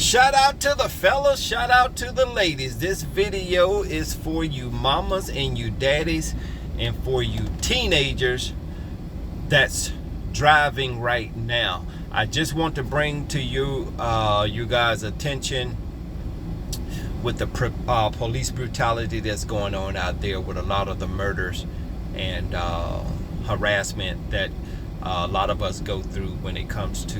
Shout out to the fellas, shout out to the ladies. This video is for you mamas and you daddies and for you teenagers that's driving right now. I just want to bring to you you guys attention with the police brutality that's going on out there with a lot of the murders and harassment that a lot of us go through when it comes to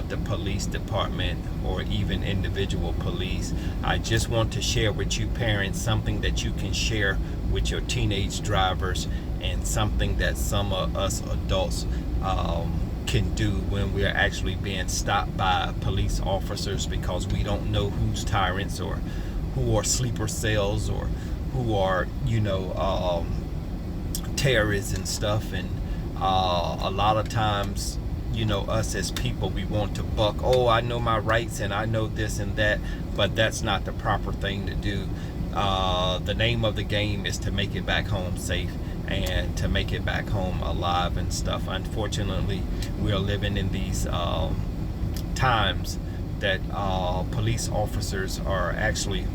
the police department or even individual police. I just want to share with you parents something that you can share with your teenage drivers and something that some of us adults can do when we're actually being stopped by police officers, because we don't know who's tyrants or who are sleeper cells or who are, you know, terrorists and stuff. And a lot of times, you know, us as people, we want to buck, oh, I know my rights and I know this and that, but that's not the proper thing to do. The name of the game is to make it back home safe and to make it back home alive and stuff. Unfortunately, we are living in these times that police officers are actually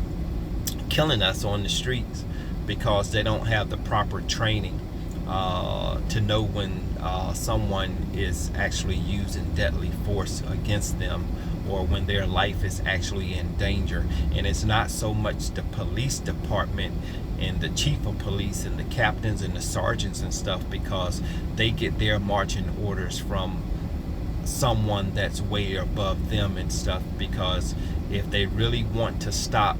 killing us on the streets because they don't have the proper training to know when someone is actually using deadly force against them or when their life is actually in danger. And it's not so much the police department and the chief of police and the captains and the sergeants and stuff, because they get their marching orders from someone that's way above them and stuff. Because if they really want to stop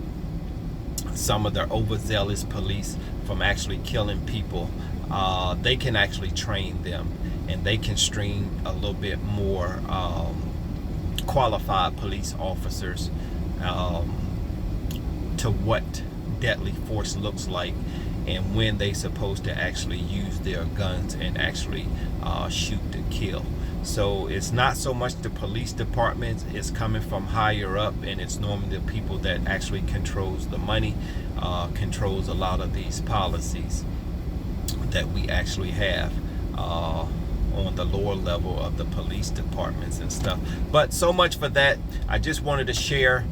some of their overzealous police from actually killing people, they can actually train them and they can stream a little bit more qualified police officers to what deadly force looks like and when they supposed to actually use their guns and actually shoot to kill. So it's not so much the police departments, it's coming from higher up, and it's normally the people that actually controls the money, controls a lot of these policies that we actually have on the lower level of the police departments and stuff. But so much for that. I just wanted to share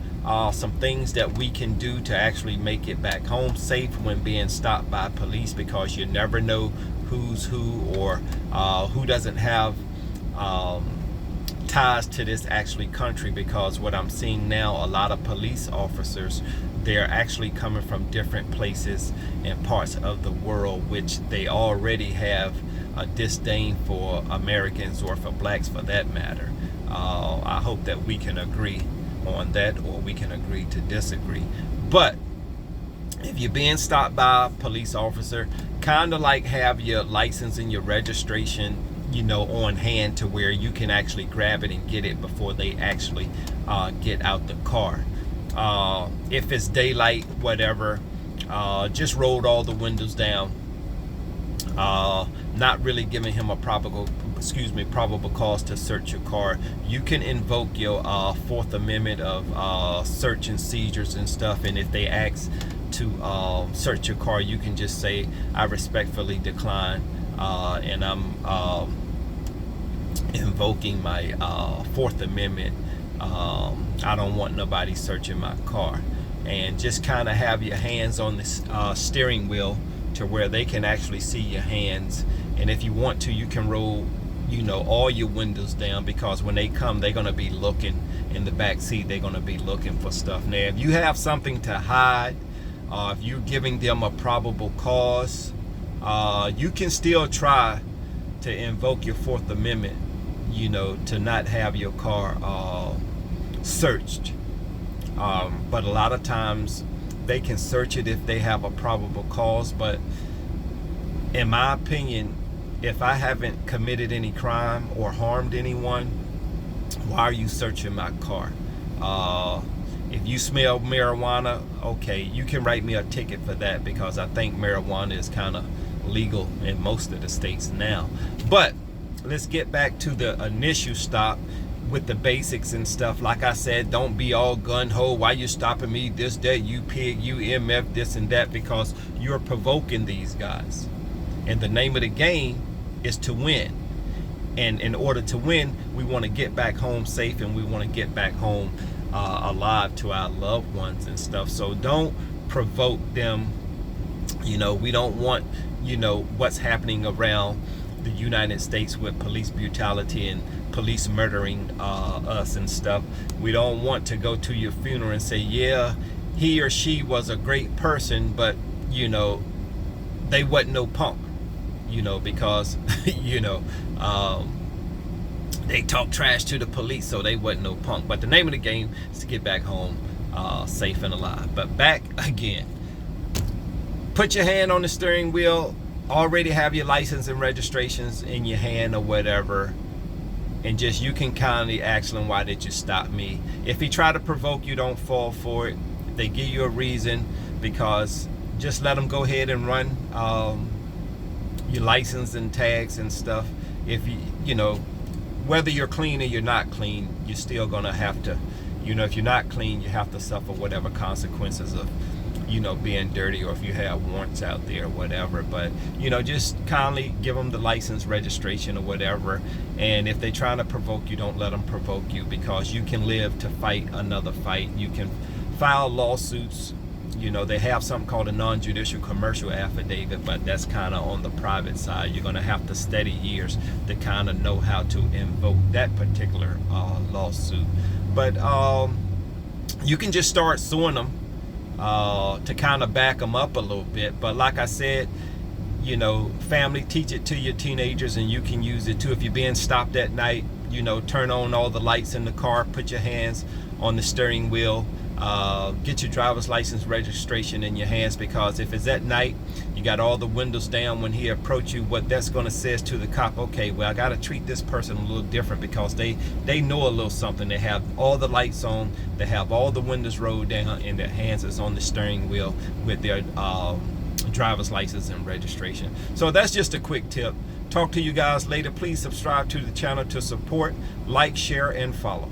some things that we can do to actually make it back home safe when being stopped by police, because you never know who's who or who doesn't have ties to this actually country. Because what I'm seeing now, a lot of police officers, they're actually coming from different places and parts of the world, which they already have a disdain for Americans or for blacks for that matter. I hope that we can agree on that, or we can agree to disagree. But if you're being stopped by a police officer, kind of like have your license and your registration, you know, on hand to where you can actually grab it and get it before they actually get out the car. If it's daylight, whatever, just rolled all the windows down, not really giving him a probable cause to search your car. You can invoke your Fourth Amendment of search and seizures and stuff, and if they ask to search your car, you can just say, I respectfully decline, and I'm invoking my Fourth Amendment. I don't want nobody searching my car. And just kind of have your hands on the steering wheel to where they can actually see your hands. And if you want to, you can roll, you know, all your windows down, because when they come, they're going to be looking in the back seat. They're going to be looking for stuff. Now, if you have something to hide, if you're giving them a probable cause, you can still try to invoke your Fourth Amendment, you know, to not have your car searched. But a lot of times they can search it if they have a probable cause. But in my opinion, if I haven't committed any crime or harmed anyone, why are you searching my car? If you smell marijuana, okay, you can write me a ticket for that, because I think marijuana is kind of legal in most of the states now. But let's get back to the initial stop with the basics and stuff. Like I said, don't be all gun-ho. Why you stopping me? This, that, you pig, you MF, this and that, because you're provoking these guys. And the name of the game is to win. And in order to win, we want to get back home safe, and we want to get back home alive to our loved ones and stuff. So don't provoke them. You know, we don't want, you know, what's happening around the United States with police brutality and police murdering us and stuff. We don't want to go to your funeral and say, yeah, he or she was a great person, but, you know, they wasn't no punk, you know, because, you know, they talk trash to the police, so they wasn't no punk. But the name of the game is to get back home safe and alive. But back again, put your hand on the steering wheel, already have your license and registrations in your hand or whatever, and just, you can kindly ask them, why did you stop me? If he try to provoke you, don't fall for it. If they give you a reason, because just let them go ahead and run your license and tags and stuff. If you know, whether you're clean or you're not clean, you're still gonna have to, you know, if you're not clean, you have to suffer whatever consequences of, you know, being dirty, or if you have warrants out there or whatever. But, you know, just kindly give them the license, registration or whatever. And if they're trying to provoke you, don't let them provoke you, because you can live to fight another fight. You can file lawsuits. You know, they have something called a non-judicial commercial affidavit, but that's kind of on the private side. You're going to have to study years to kind of know how to invoke that particular lawsuit. But you can just start suing them to kind of back them up a little bit. But like I said, you know, family, teach it to your teenagers, and you can use it too. If you're being stopped at night, you know, turn on all the lights in the car, put your hands on the steering wheel. Get your driver's license registration in your hands, because if it's at night, you got all the windows down. When he approach you, what that's going to say to the cop, okay, well, I got to treat this person a little different, because they know a little something. They have all the lights on, they have all the windows rolled down, and their hands is on the steering wheel with their driver's license and registration. So that's just a quick tip. Talk to you guys later. Please subscribe to the channel to support, like, share, and follow.